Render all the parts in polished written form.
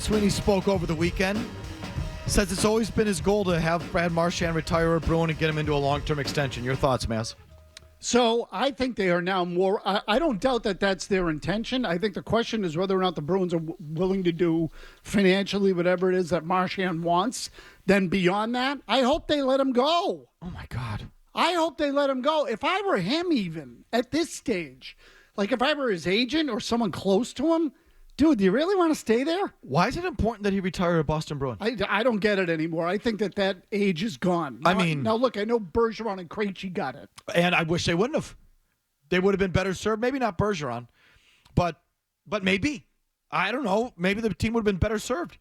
Sweeney spoke over the weekend. Says it's always been his goal to have Brad Marchand retire a Bruin and get him into a long-term extension. Your thoughts, Mazz? So I think they are now more. I don't doubt that that's their intention. I think the question is whether or not the Bruins are willing to do financially whatever it is that Marchand wants. Then beyond that, I hope they let him go. Oh, my God. I hope they let him go. If I were him even at this stage, like if I were his agent or someone close to him, dude, do you really want to stay there? Why is it important that he retire a Boston Bruin? I don't get it anymore. I think that age is gone. Now, now look, I know Bergeron and Krejci got it. And I wish they wouldn't have. They would have been better served. Maybe not Bergeron, but maybe. I don't know. Maybe the team would have been better served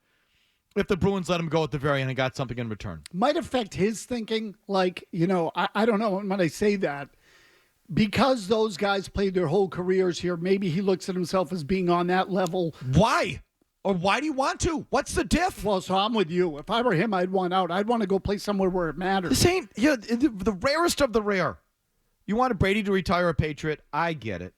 if the Bruins let him go at the very end and got something in return. Might affect his thinking. Like, I don't know when I say that. Because those guys played their whole careers here, maybe he looks at himself as being on that level. Why? Or why do you want to? What's the diff? Well, so I'm with you. If I were him, I'd want out. I'd want to go play somewhere where it matters. This ain't the rarest of the rare. You wanted Brady to retire a Patriot. I get it.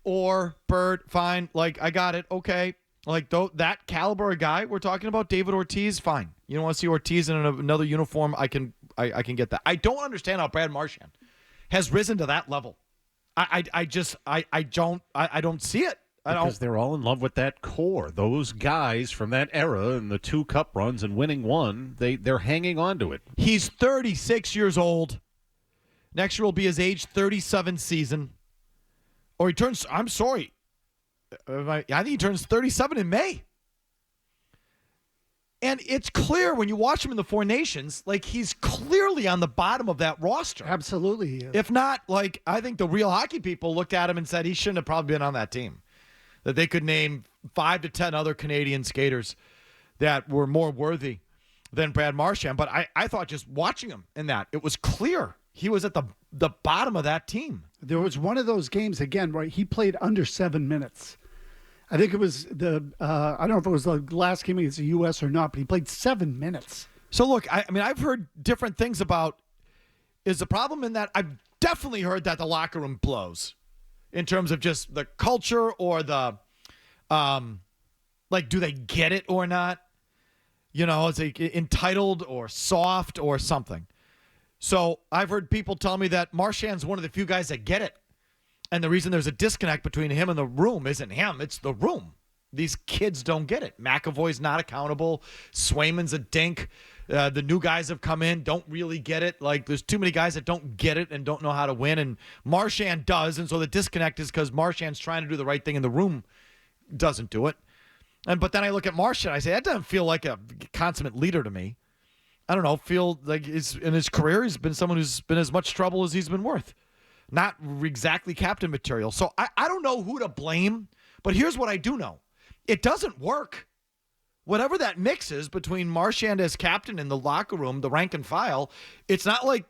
Or Bird, fine. Like, I got it. Okay. Like, that caliber of guy we're talking about, David Ortiz, fine. You don't want to see Ortiz in another uniform, I can get that. I don't understand how Brad Marchand has risen to that level. I don't see it. Because they're all in love with that core. Those guys from that era and the 2 cup runs and winning one, they're hanging on to it. He's 36 years old. Next year will be his age 37 season. Or he turns, I'm sorry. I think he turns 37 in May. And it's clear when you watch him in the Four Nations, like he's clearly on the bottom of that roster. Absolutely he is. If not, like I think the real hockey people looked at him and said he shouldn't have probably been on that team. That they could name 5 to 10 other Canadian skaters that were more worthy than Brad Marchand. But I thought just watching him in that, it was clear he was at the bottom of that team. There was one of those games, again, where he played under 7 minutes. I think it was I don't know if it was the last game against the U.S. or not, but he played 7 minutes. So, look, I've heard different things about, is the problem in that I've definitely heard that the locker room blows in terms of just the culture or the, like, do they get it or not? Is it entitled or soft or something? So I've heard people tell me that Marchand's one of the few guys that get it. And the reason there's a disconnect between him and the room isn't him, it's the room. These kids don't get it. McAvoy's not accountable. Swayman's a dink. The new guys have come in, don't really get it. Like, there's too many guys that don't get it and don't know how to win. And Marchand does, and so the disconnect is because Marchand's trying to do the right thing and the room doesn't do it. But then I look at Marchand, I say, that doesn't feel like a consummate leader to me. I don't know, feel like in his career he's been someone who's been as much trouble as he's been worth. Not exactly captain material. So I don't know who to blame, but here's what I do know. It doesn't work. Whatever that mix is between Marchand as captain in the locker room, the rank and file, it's not like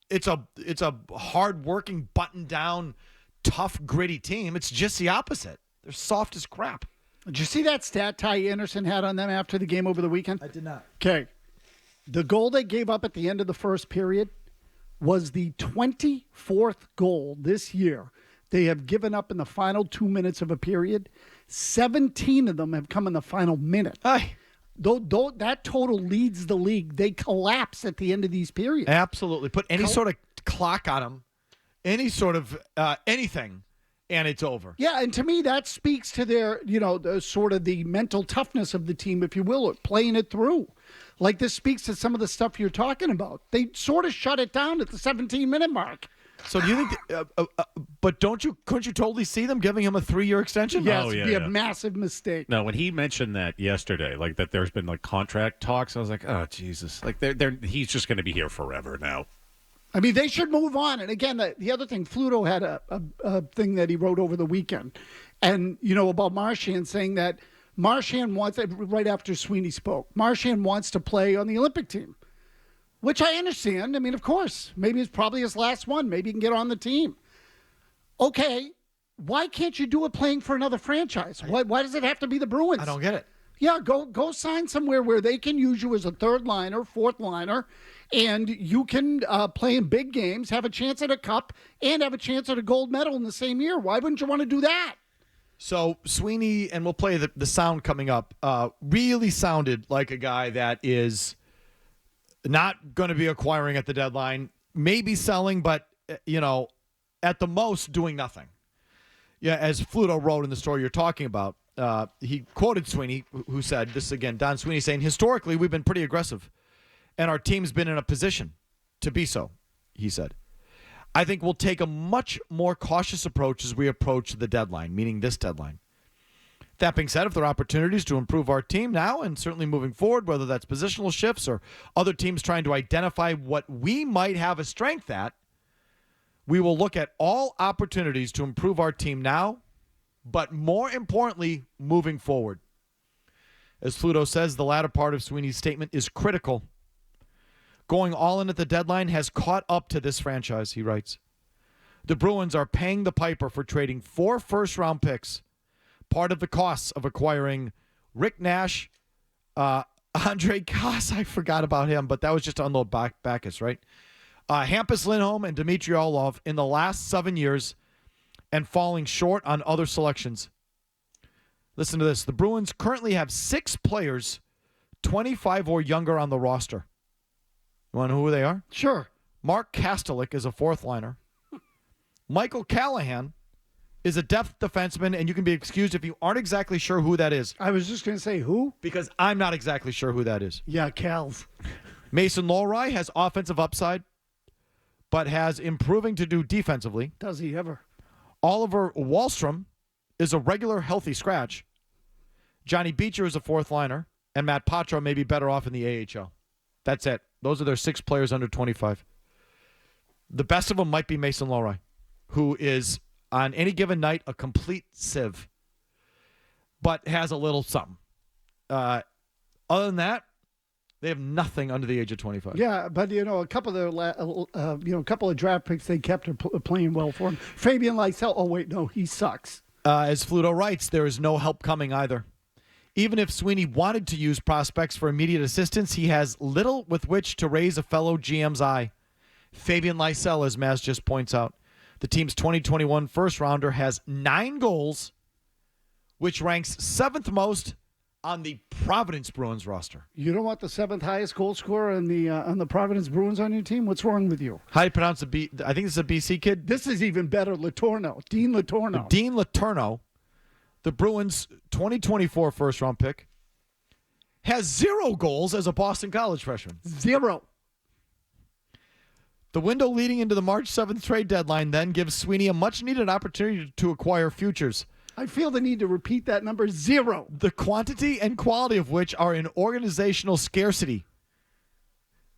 it's a hard-working, button-down, tough, gritty team. It's just the opposite. They're soft as crap. Did you see that stat Ty Anderson had on them after the game over the weekend? I did not. Okay. The goal they gave up at the end of the first period was the 24th goal this year they have given up in the final 2 minutes of a period. 17 of them have come in the final minute. Aye. Though that total leads the league, they collapse at the end of these periods. Absolutely. Put any sort of clock on them, any sort of anything, and it's over. Yeah, and to me, that speaks to their, the sort of the mental toughness of the team, if you will, playing it through. Like, this speaks to some of the stuff you're talking about. They sort of shut it down at the 17-minute mark. So do you think? But couldn't you totally see them giving him a 3-year extension? Yes, it'd be a massive mistake. No, when he mentioned that yesterday, like that there's been like contract talks, I was like, oh Jesus, like he's just going to be here forever now. I mean, they should move on. And again, the other thing, Fluto had a thing that he wrote over the weekend, and about Marchand saying that Marchand wants, right after Sweeney spoke, Marchand wants to play on the Olympic team. Which I understand. I mean, of course, maybe it's probably his last one. Maybe he can get on the team. Okay, why can't you do it playing for another franchise? Why does it have to be the Bruins? I don't get it. Yeah, go sign somewhere where they can use you as a third liner, fourth liner, and you can play in big games, have a chance at a cup, and have a chance at a gold medal in the same year. Why wouldn't you want to do that? So Sweeney, and we'll play the sound coming up, really sounded like a guy that is not going to be acquiring at the deadline, maybe selling, but, at the most doing nothing. Yeah, as Fluto wrote in the story you're talking about, he quoted Sweeney, who said, this again, Don Sweeney saying, historically, we've been pretty aggressive, and our team's been in a position to be so, he said. I think we'll take a much more cautious approach as we approach the deadline, meaning this deadline. That being said, if there are opportunities to improve our team now and certainly moving forward, whether that's positional shifts or other teams trying to identify what we might have a strength at, we will look at all opportunities to improve our team now, but more importantly, moving forward. As Fluto says, the latter part of Sweeney's statement is critical. Going all in at the deadline has caught up to this franchise, he writes. The Bruins are paying the piper for trading 4 first-round picks, part of the costs of acquiring Rick Nash, Andre Koss, I forgot about him, but that was just to unload Bacchus, right? Hampus Lindholm and Dmitry Orlov in the last 7 years and falling short on other selections. Listen to this. The Bruins currently have 6 players 25 or younger on the roster. You want to know who they are? Sure. Mark Kastelik is a 4th liner. Michael Callahan is a depth defenseman, and you can be excused if you aren't exactly sure who that is. I was just going to say who? Because I'm not exactly sure who that is. Yeah, Cal's. Mason Lohrei has offensive upside, but has improving to do defensively. Does he ever? Oliver Wahlstrom is a regular healthy scratch. Johnny Beecher is a 4th liner, and Matt Patra may be better off in the AHL. That's it. Those are their 6 players under 25. The best of them might be Mason Lohrei, who is, on any given night, a complete sieve, but has a little something. Other than that, they have nothing under the age of 25. Yeah, but a couple of draft picks they kept are playing well for him. Fabian Lysell. Oh wait, no, he sucks. As Fluto writes, there is no help coming either. Even if Sweeney wanted to use prospects for immediate assistance, he has little with which to raise a fellow GM's eye. Fabian Lysell, as Mazz just points out, the team's 2021 first-rounder has 9 goals, which ranks 7th most on the Providence Bruins roster. You don't want the 7th highest goal scorer on the Providence Bruins on your team? What's wrong with you? How do you pronounce the B? I think this is a BC kid. This is even better. Letourneau. Dean Letourneau. Dean Letourneau, the Bruins' 2024 first-round pick, has 0 goals as a Boston College freshman. 0. The window leading into the March 7th trade deadline then gives Sweeney a much-needed opportunity to acquire futures. I feel the need to repeat that number. 0. The quantity and quality of which are in organizational scarcity.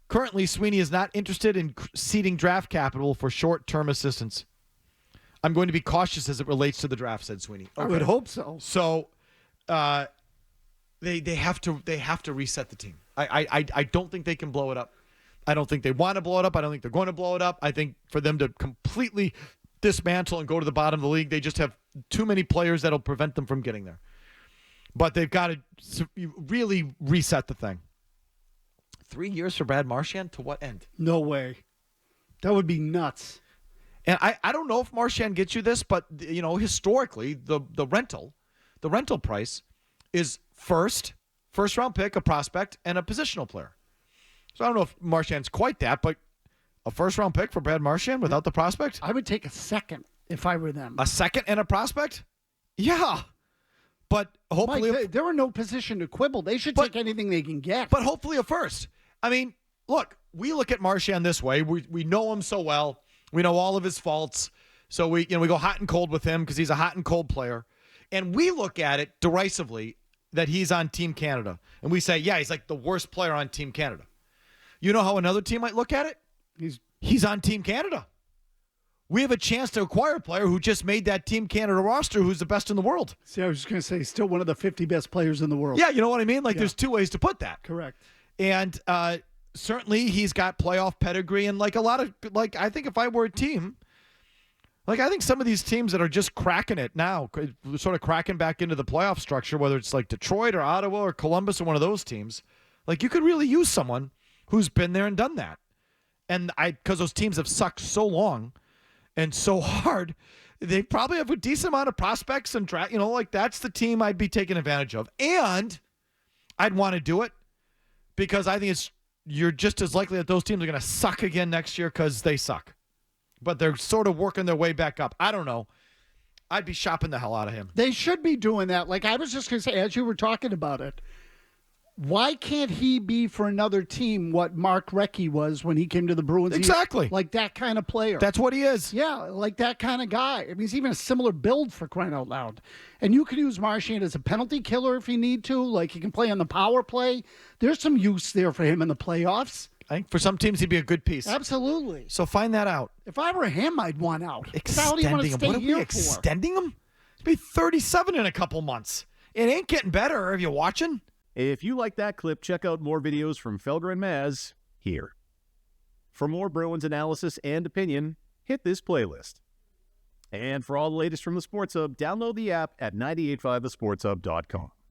Currently, Sweeney is not interested in seeding draft capital for short-term assistance. I'm going to be cautious as it relates to the draft, said Sweeney. Okay. I would hope so. So, they have to reset the team. I don't think they can blow it up. I don't think they want to blow it up. I don't think they're going to blow it up. I think for them to completely dismantle and go to the bottom of the league, they just have too many players that'll prevent them from getting there. But they've got to really reset the thing. 3 years for Brad Marchand? To what end? No way. That would be nuts. And I don't know if Marchand gets you this, but historically the rental price is first round pick, a prospect, and a positional player. So I don't know if Marchand's quite that, but a first round pick for Brad Marchand without the prospect? I would take a second if I were them. A second and a prospect? Yeah. But hopefully Mike, they're in no position to quibble. They should take anything they can get. But hopefully a first. I mean, look, we look at Marchand this way. We know him so well. We know all of his faults. So we go hot and cold with him because he's a hot and cold player. And we look at it derisively that he's on Team Canada. And we say, yeah, he's like the worst player on Team Canada. You know how another team might look at it? He's on Team Canada. We have a chance to acquire a player who just made that Team Canada roster who's the best in the world. See, I was just going to say, still one of the 50 best players in the world. Yeah, you know what I mean? There's 2 ways to put that. Correct. And certainly he's got playoff pedigree and I think if I were a team, I think some of these teams that are just cracking it now, sort of cracking back into the playoff structure, whether it's like Detroit or Ottawa or Columbus or one of those teams, you could really use someone who's been there and done that. And because those teams have sucked so long and so hard They probably have a decent amount of prospects and that's the team I'd be taking advantage of. And I'd want to do it because I think you're just as likely that those teams are going to suck again next year because they suck. But they're sort of working their way back up. I don't know. I'd be shopping the hell out of him. They should be doing that. Like I was just going to say, as you were talking about it, why can't he be for another team what Mark Recchi was when he came to the Bruins? Exactly. Like that kind of player. That's what he is. Yeah, like that kind of guy. I mean, he's even a similar build for crying out loud. And you can use Marchand as a penalty killer if you need to. Like he can play on the power play. There's some use there for him in the playoffs. I think for some teams he'd be a good piece. Absolutely. So find that out. If I were him, I'd want out. Extending him. What are we extending him? He'll be 37 in a couple months. It ain't getting better. Are you watching? If you like that clip, check out more videos from Felger and Mazz here. For more Bruins analysis and opinion, hit this playlist. And for all the latest from the Sports Hub, download the app at 985thesportshub.com.